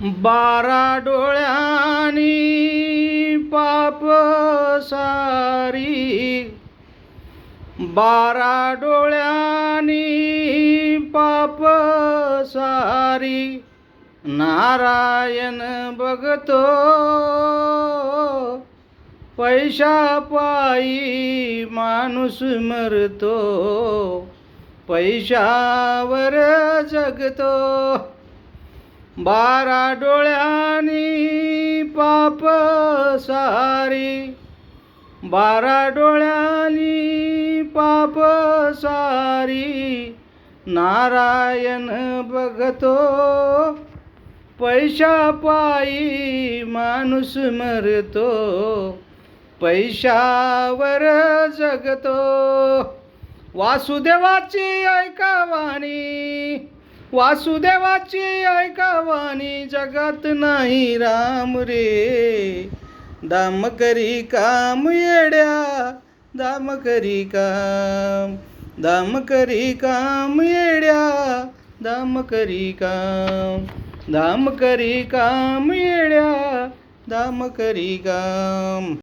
बारा डोळ्यांनी पाप सारी, बारा डोळ्यांनी पाप सारी, नारायण बघतो पैशापायी माणूस मरतो, पैशावर जगतो. बारा डोळ्यांनी पाप सारी, बारा डोळ्यांनी पाप सारी, नारायण बघतो पैशापायी माणूस मरतो, पैशावर जगतो. वासुदेवाची ऐकावानी, वासुदेवाची ऐकावानी, जगात नाही राम रे. दाम करी काम येड्या, दाम करी काम, दाम करी काम येड्या, दाम करी काम, दाम करी काम येड्या, दाम करी काम.